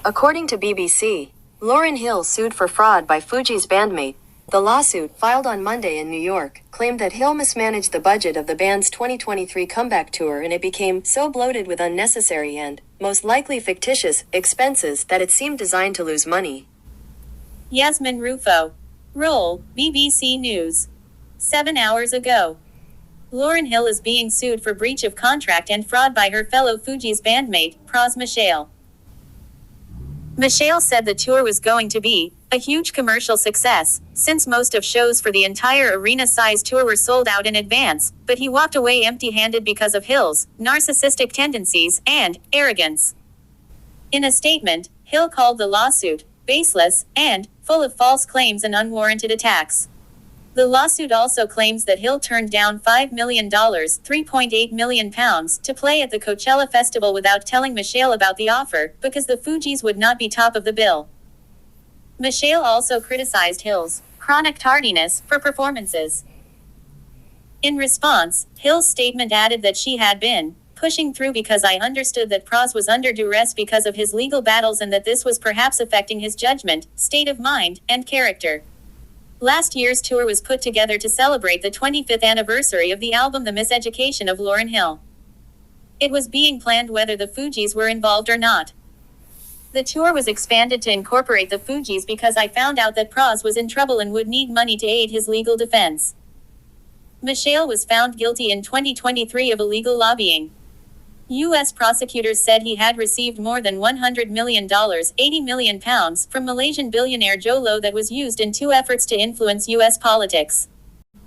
According to BBC, Lauryn Hill sued for fraud by Fugees' bandmate. The lawsuit, filed on Monday in New York, claimed that Hill mismanaged the budget of the band's 2023 comeback tour and it became so bloated with unnecessary and, most likely fictitious, expenses that it seemed designed to lose money. Yasmin Rufo. Roll, BBC News. 7 hours ago. Lauryn Hill is being sued for breach of contract and fraud by her fellow Fugees bandmate, Pras Michelle. Michelle said the tour was going to be a huge commercial success, since most of shows for the entire arena-size tour were sold out in advance, but he walked away empty-handed because of Hill's narcissistic tendencies and arrogance. In a statement, Hill called the lawsuit baseless and full of false claims and unwarranted attacks. The lawsuit also claims that Hill turned down $5 million, £3.8 million, to play at the Coachella Festival without telling Michelle about the offer, because the Fugees would not be top of the bill. Michelle also criticized Hill's chronic tardiness for performances. In response, Hill's statement added that she had been pushing through because I understood that Pras was under duress because of his legal battles and that this was perhaps affecting his judgment, state of mind, and character. Last year's tour was put together to celebrate the 25th anniversary of the album The Miseducation of Lauryn Hill. It was being planned whether the Fugees were involved or not. The tour was expanded to incorporate the Fugees because I found out that Pras was in trouble and would need money to aid his legal defense. Michelle was found guilty in 2023 of illegal lobbying. U.S. prosecutors said he had received more than $100 million, £80 million, from Malaysian billionaire Joe Low that was used in two efforts to influence U.S. politics.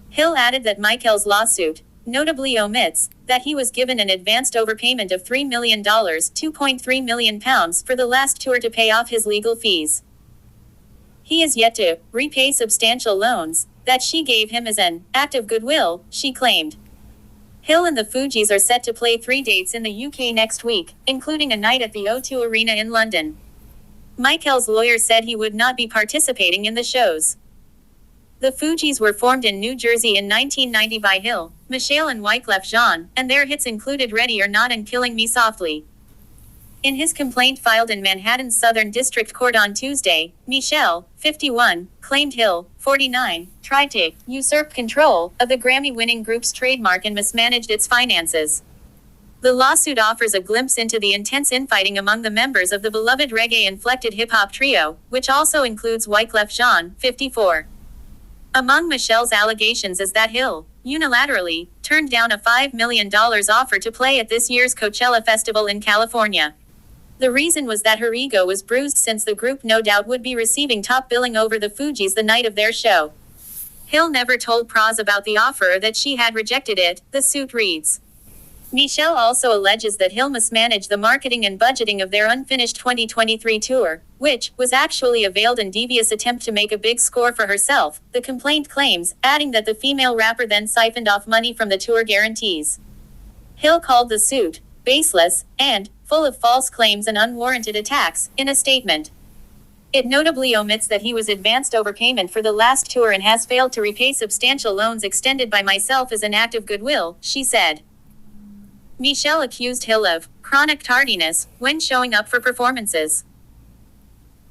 Hill added that Michael's lawsuit notably omits that he was given an advanced overpayment of $3 million, £2.3 million, for the last tour to pay off his legal fees. He is yet to repay substantial loans that she gave him as an act of goodwill, she claimed. Hill and the Fugees are set to play 3 dates in the UK next week, including a night at the O2 Arena in London. Michael's lawyer said he would not be participating in the shows. The Fugees were formed in New Jersey in 1990 by Hill, Michelle and Wyclef Jean, and their hits included Ready or Not and Killing Me Softly. In his complaint filed in Manhattan's Southern District Court on Tuesday, Michelle, 51, claimed Hill, 49, tried to usurp control of the Grammy-winning group's trademark and mismanaged its finances. The lawsuit offers a glimpse into the intense infighting among the members of the beloved reggae-inflected hip-hop trio, which also includes Wyclef Jean, 54. Among Michelle's allegations is that Hill, unilaterally, turned down a $5 million offer to play at this year's Coachella Festival in California. The reason was that her ego was bruised since the group no doubt would be receiving top billing over the Fugees the night of their show. Hill never told Pras about the offer or that she had rejected it, the suit reads. Michelle also alleges that Hill mismanaged the marketing and budgeting of their unfinished 2023 tour, which was actually a veiled and devious attempt to make a big score for herself, the complaint claims, adding that the female rapper then siphoned off money from the tour guarantees. Hill called the suit baseless and full of false claims and unwarranted attacks, in a statement. It notably omits that he was advanced overpayment for the last tour and has failed to repay substantial loans extended by myself as an act of goodwill, she said. Michelle accused Hill of chronic tardiness when showing up for performances.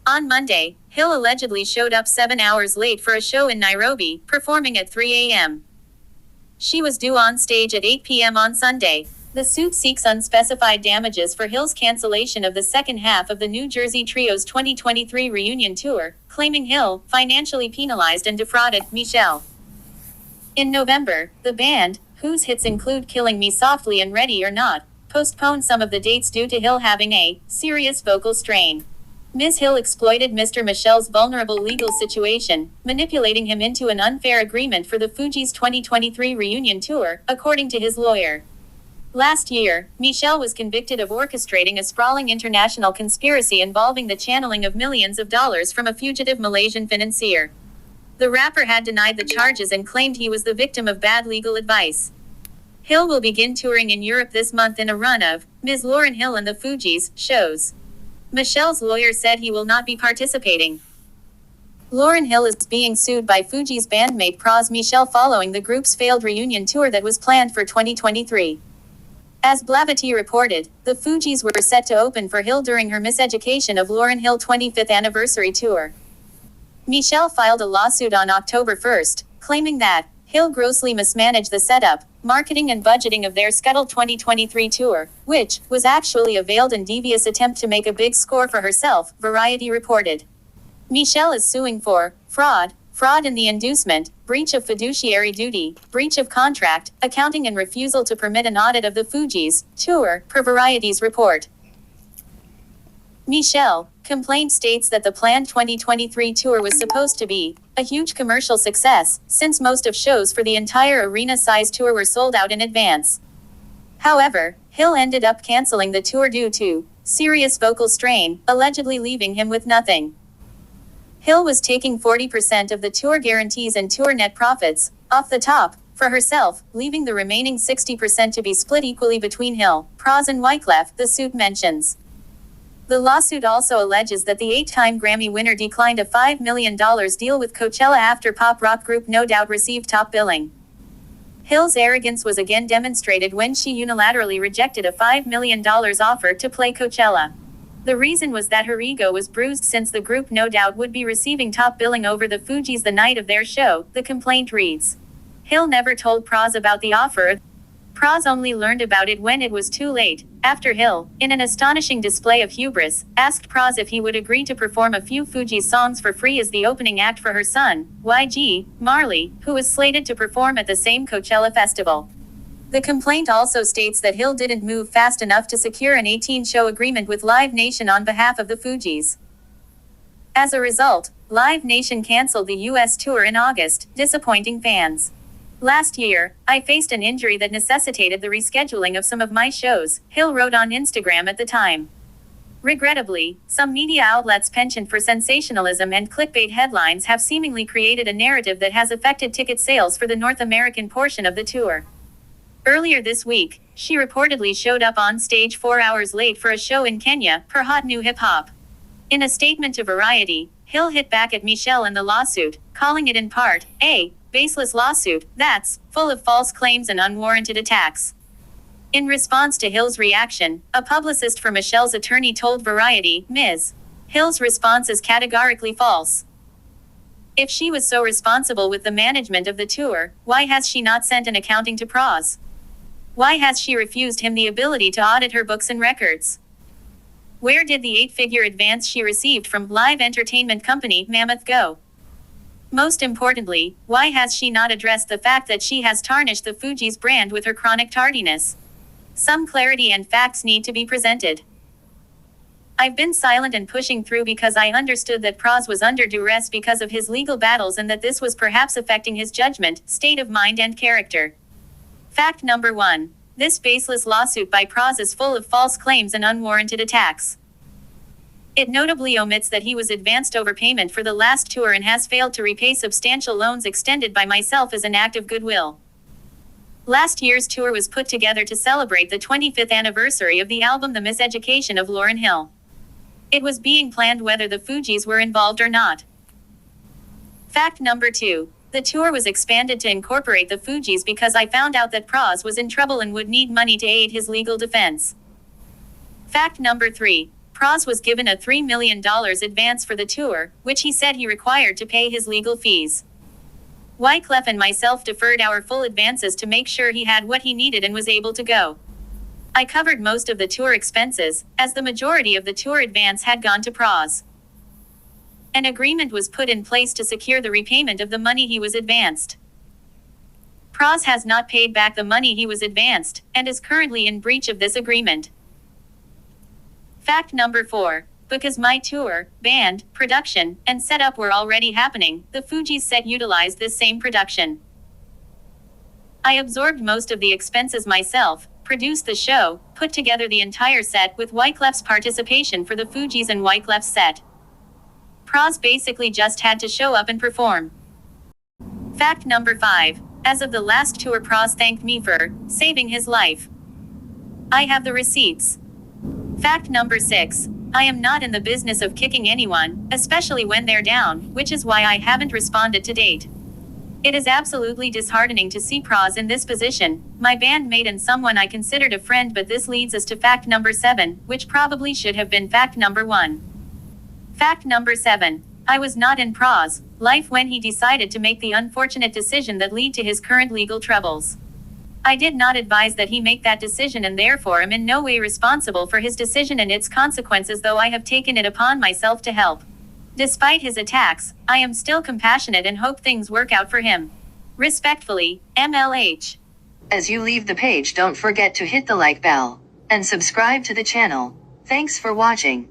On Monday, Hill allegedly showed up 7 hours late for a show in Nairobi, performing at 3 a.m. She was due on stage at 8 p.m. on Sunday. The suit seeks unspecified damages for Hill's cancellation of the second half of the New Jersey Trio's 2023 reunion tour, claiming Hill financially penalized and defrauded Michelle. In November, the band, whose hits include Killing Me Softly and Ready or Not, postponed some of the dates due to Hill having a serious vocal strain. Ms. Hill exploited Mr. Michelle's vulnerable legal situation, manipulating him into an unfair agreement for the Fugees' 2023 reunion tour, according to his lawyer. Last year, Michelle was convicted of orchestrating a sprawling international conspiracy involving the channeling of millions of dollars from a fugitive Malaysian financier. The rapper had denied the charges and claimed he was the victim of bad legal advice. Hill will begin touring in Europe this month in a run of Ms. Lauryn Hill and the Fugees shows. Michelle's lawyer said he will not be participating. Lauryn Hill is being sued by Fugees bandmate Pras Michelle following the group's failed reunion tour that was planned for 2023. As Blavity reported, the Fugees were set to open for Hill during her miseducation of Lauryn Hill 25th anniversary tour. Michelle filed a lawsuit on October 1st, claiming that Hill grossly mismanaged the setup, marketing and budgeting of their scuttled 2023 tour, which was actually a veiled and devious attempt to make a big score for herself, Variety reported. Michelle is suing for fraud in the inducement, breach of fiduciary duty, breach of contract, accounting and refusal to permit an audit of the Fugees tour, per Variety's report. Michelle complaint states that the planned 2023 tour was supposed to be a huge commercial success, since most of shows for the entire arena-sized tour were sold out in advance. However, Hill ended up canceling the tour due to serious vocal strain, allegedly leaving him with nothing. Hill was taking 40% of the tour guarantees and tour net profits off the top for herself, leaving the remaining 60% to be split equally between Hill, Pras and Wyclef, the suit mentions. The lawsuit also alleges that the 8-time Grammy winner declined a $5 million deal with Coachella after pop rock group No Doubt received top billing. Hill's arrogance was again demonstrated when she unilaterally rejected a $5 million offer to play Coachella. The reason was that her ego was bruised since the group No Doubt would be receiving top billing over the Fugees the night of their show, the complaint reads. Hill never told Pras about the offer. Pras only learned about it when it was too late, after Hill, in an astonishing display of hubris, asked Pras if he would agree to perform a few Fugees songs for free as the opening act for her son, YG Marley, who was slated to perform at the same Coachella festival. The complaint also states that Hill didn't move fast enough to secure an 18-show agreement with Live Nation on behalf of the Fugees. As a result, Live Nation canceled the U.S. tour in August, disappointing fans. Last year, I faced an injury that necessitated the rescheduling of some of my shows, Hill wrote on Instagram at the time. Regrettably, some media outlets penchant for sensationalism and clickbait headlines have seemingly created a narrative that has affected ticket sales for the North American portion of the tour. Earlier this week, she reportedly showed up on stage 4 hours late for a show in Kenya, per Hot New Hip Hop. In a statement to Variety, Hill hit back at Michelle and the lawsuit, calling it in part, a baseless lawsuit that's full of false claims and unwarranted attacks. In response to Hill's reaction, a publicist for Michelle's attorney told Variety, Ms. Hill's response is categorically false. If she was so responsible with the management of the tour, why has she not sent an accounting to Pras? Why has she refused him the ability to audit her books and records? Where did the 8-figure advance she received from live entertainment company Mammoth go? Most importantly, why has she not addressed the fact that she has tarnished the Fugees brand with her chronic tardiness? Some clarity and facts need to be presented. I've been silent and pushing through because I understood that Pras was under duress because of his legal battles and that this was perhaps affecting his judgment, state of mind and character. Fact number 1. This baseless lawsuit by Pras is full of false claims and unwarranted attacks. It notably omits that he was advanced overpayment for the last tour and has failed to repay substantial loans extended by myself as an act of goodwill. Last year's tour was put together to celebrate the 25th anniversary of the album The Miseducation of Lauryn Hill. It was being planned whether the Fugees were involved or not. Fact number 2. The tour was expanded to incorporate the Fugees because I found out that Pras was in trouble and would need money to aid his legal defense. Fact number 3. Pras was given a $3 million advance for the tour, which he said he required to pay his legal fees. Wyclef and myself deferred our full advances to make sure he had what he needed and was able to go. I covered most of the tour expenses, as the majority of the tour advance had gone to Pras. An agreement was put in place to secure the repayment of the money he was advanced. Pras has not paid back the money he was advanced, and is currently in breach of this agreement. Fact number 4. Because my tour, band, production, and setup were already happening, the Fugees set utilized this same production. I absorbed most of the expenses myself, produced the show, put together the entire set with Wyclef's participation for the Fugees and Wyclef's set. Pras basically just had to show up and perform. Fact number 5. As of the last tour, Pras thanked me for saving his life. I have the receipts. Fact number 6. I am not in the business of kicking anyone, especially when they're down, which is why I haven't responded to date. It is absolutely disheartening to see pros in this position, my bandmate and someone I considered a friend, but this leads us to fact number 7, which probably should have been fact number 1. Fact number 7. I was not in pros life when he decided to make the unfortunate decision that led to his current legal troubles. I did not advise that he make that decision and therefore am in no way responsible for his decision and its consequences, though I have taken it upon myself to help. Despite his attacks, I am still compassionate and hope things work out for him. Respectfully, MLH. As you leave the page, don't forget to hit the like bell and subscribe to the channel. Thanks for watching.